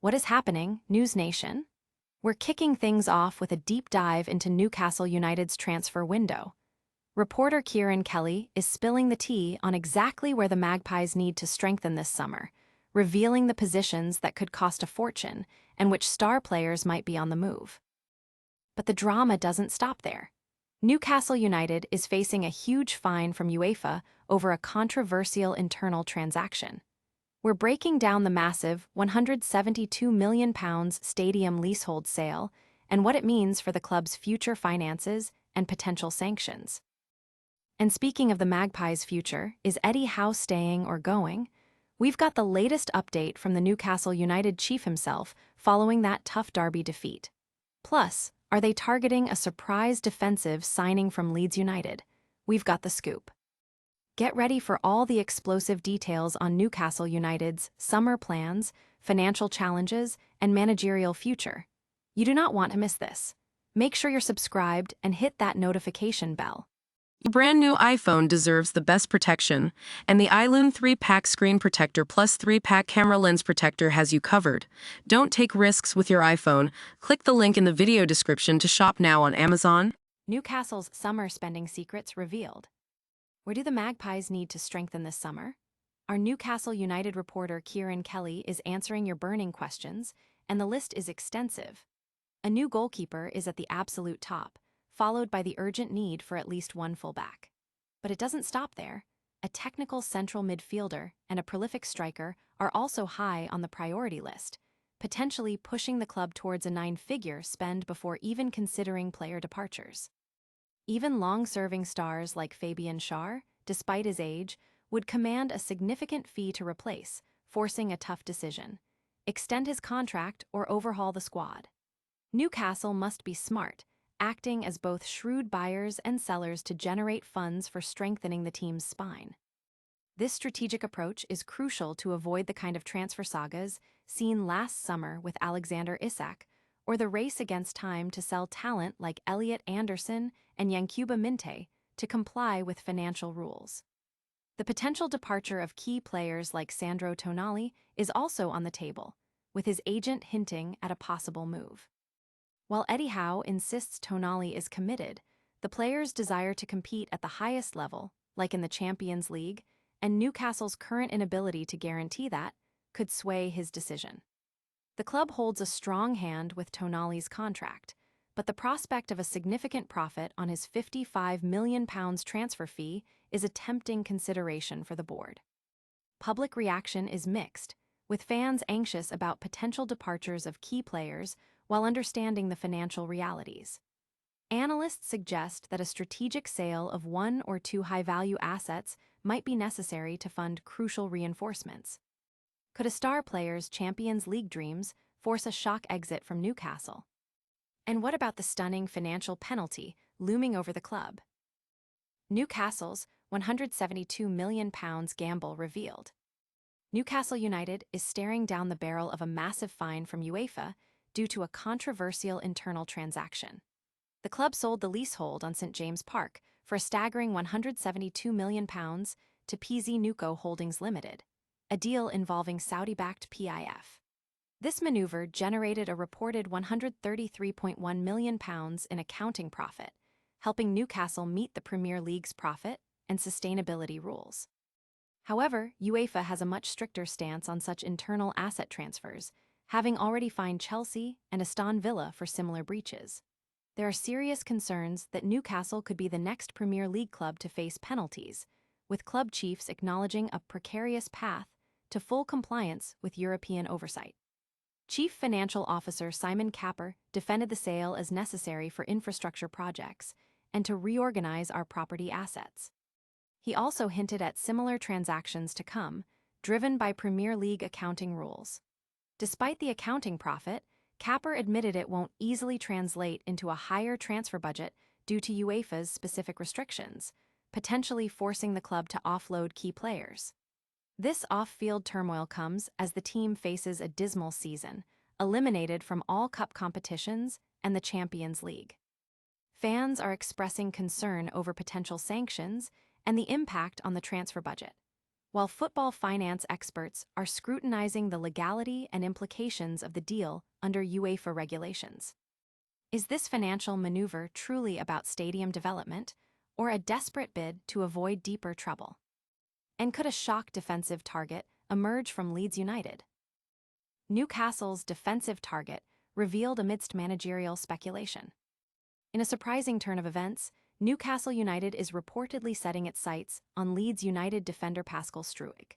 What is happening, News Nation? We're kicking things off with a deep dive into Newcastle United's transfer window. Reporter Kieran Kelly is spilling the tea on exactly where the Magpies need to strengthen this summer, revealing the positions that could cost a fortune and which star players might be on the move. But the drama doesn't stop there. Newcastle United is facing a huge fine from UEFA over a controversial internal transaction. We're breaking down the massive £172 million stadium leasehold sale and what it means for the club's future finances and potential sanctions. And speaking of the Magpies' future, is Eddie Howe staying or going? We've got the latest update from the Newcastle United chief himself following that tough derby defeat. Plus, are they targeting a surprise defensive signing from Leeds United? We've got the scoop. Get ready for all the explosive details on Newcastle United's summer plans, financial challenges, and managerial future. You do not want to miss this. Make sure you're subscribed and hit that notification bell. Your brand new iPhone deserves the best protection, and the iLune 3-pack screen protector plus 3-pack camera lens protector has you covered. Don't take risks with your iPhone. Click the link in the video description to shop now on Amazon. Newcastle's summer spending secrets revealed. Where do the Magpies need to strengthen this summer? Our Newcastle United reporter Kieran Kelly is answering your burning questions, and the list is extensive. A new goalkeeper is at the absolute top, followed by the urgent need for at least one fullback. But it doesn't stop there. A technical central midfielder and a prolific striker are also high on the priority list, potentially pushing the club towards a nine-figure spend before even considering player departures. Even long-serving stars like Fabian Schär, despite his age, would command a significant fee to replace, forcing a tough decision: extend his contract or overhaul the squad. Newcastle must be smart, acting as both shrewd buyers and sellers to generate funds for strengthening the team's spine. This strategic approach is crucial to avoid the kind of transfer sagas seen last summer with Alexander Isak, or the race against time to sell talent like Elliot Anderson and Yankuba Minte to comply with financial rules. The potential departure of key players like Sandro Tonali is also on the table, with his agent hinting at a possible move. While Eddie Howe insists Tonali is committed, the player's desire to compete at the highest level, like in the Champions League, and Newcastle's current inability to guarantee that, could sway his decision. The club holds a strong hand with Tonali's contract, but the prospect of a significant profit on his £55 million transfer fee is a tempting consideration for the board. Public reaction is mixed, with fans anxious about potential departures of key players while understanding the financial realities. Analysts suggest that a strategic sale of one or two high-value assets might be necessary to fund crucial reinforcements. Could a star player's Champions League dreams force a shock exit from Newcastle? And what about the stunning financial penalty looming over the club? Newcastle's £172 million gamble revealed. Newcastle United is staring down the barrel of a massive fine from UEFA due to a controversial internal transaction. The club sold the leasehold on St James Park for a staggering £172 million to PZ Nuco Holdings Limited, a deal involving Saudi-backed PIF. This maneuver generated a reported £133.1 million in accounting profit, helping Newcastle meet the Premier League's profit and sustainability rules. However, UEFA has a much stricter stance on such internal asset transfers, having already fined Chelsea and Aston Villa for similar breaches. There are serious concerns that Newcastle could be the next Premier League club to face penalties, with club chiefs acknowledging a precarious path to full compliance with European oversight. Chief Financial Officer Simon Capper defended the sale as necessary for infrastructure projects and to reorganize our property assets. He also hinted at similar transactions to come, driven by Premier League accounting rules. Despite the accounting profit, Capper admitted it won't easily translate into a higher transfer budget due to UEFA's specific restrictions, potentially forcing the club to offload key players. This off-field turmoil comes as the team faces a dismal season, eliminated from all cup competitions and the Champions League. Fans are expressing concern over potential sanctions and the impact on the transfer budget. while football finance experts are scrutinizing the legality and implications of the deal under UEFA regulations. Is this financial maneuver truly about stadium development, or a desperate bid to avoid deeper trouble? And could a shock defensive target emerge from Leeds United? Newcastle's defensive target revealed amidst managerial speculation. In a surprising turn of events, Newcastle United is reportedly setting its sights on Leeds United defender Pascal Struijk.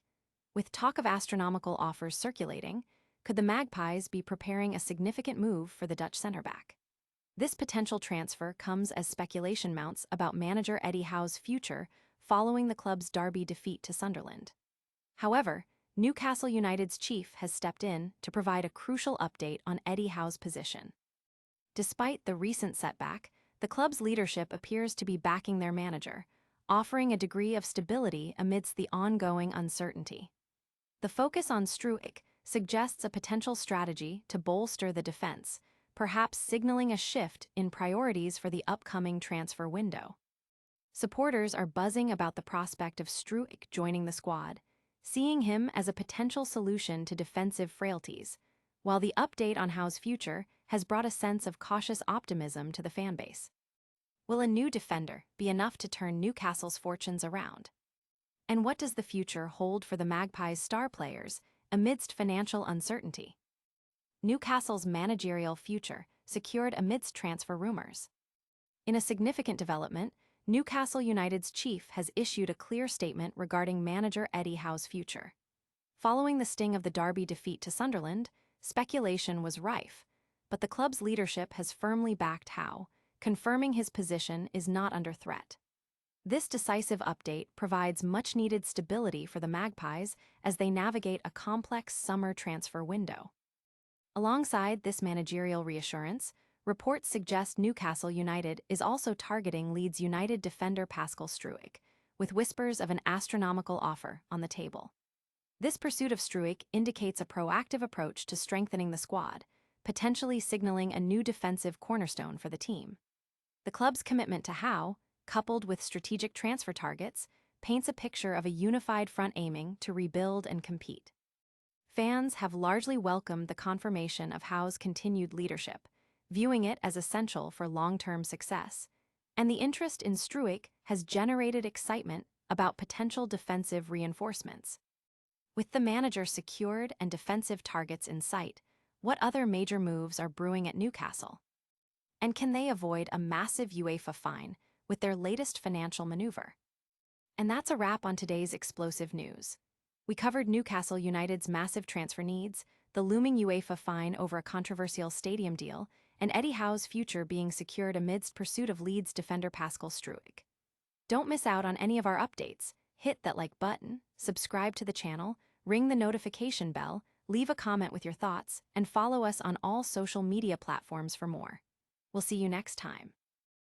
With talk of astronomical offers circulating, could the Magpies be preparing a significant move for the Dutch centre-back? This potential transfer comes as speculation mounts about manager Eddie Howe's future following the club's derby defeat to Sunderland. However, Newcastle United's chief has stepped in to provide a crucial update on Eddie Howe's position. Despite the recent setback, the club's leadership appears to be backing their manager, offering a degree of stability amidst the ongoing uncertainty. The focus on Struijk suggests a potential strategy to bolster the defense, perhaps signaling a shift in priorities for the upcoming transfer window. Supporters are buzzing about the prospect of Struijk joining the squad, seeing him as a potential solution to defensive frailties, while the update on Howe's future has brought a sense of cautious optimism to the fanbase. Will a new defender be enough to turn Newcastle's fortunes around? And what does the future hold for the Magpies' star players amidst financial uncertainty? Newcastle's managerial future secured amidst transfer rumors. In a significant development, Newcastle United's chief has issued a clear statement regarding manager Eddie Howe's future. Following the sting of the derby defeat to Sunderland, speculation was rife, but the club's leadership has firmly backed Howe, confirming his position is not under threat. This decisive update provides much-needed stability for the Magpies as they navigate a complex summer transfer window. Alongside this managerial reassurance, reports suggest Newcastle United is also targeting Leeds United defender Pascal Struijk, with whispers of an astronomical offer on the table. This pursuit of Struijk indicates a proactive approach to strengthening the squad, potentially signaling a new defensive cornerstone for the team. The club's commitment to Howe, coupled with strategic transfer targets, paints a picture of a unified front aiming to rebuild and compete. Fans have largely welcomed the confirmation of Howe's continued leadership, viewing it as essential for long-term success, and the interest in Struijk has generated excitement about potential defensive reinforcements. With the manager secured and defensive targets in sight, what other major moves are brewing at Newcastle? And can they avoid a massive UEFA fine with their latest financial maneuver? And that's a wrap on today's explosive news. We covered Newcastle United's massive transfer needs, the looming UEFA fine over a controversial stadium deal, and Eddie Howe's future being secured amidst pursuit of Leeds defender Pascal Struijk. Don't miss out on any of our updates. Hit that like button, subscribe to the channel, ring the notification bell, leave a comment with your thoughts, and follow us on all social media platforms for more. We'll see you next time.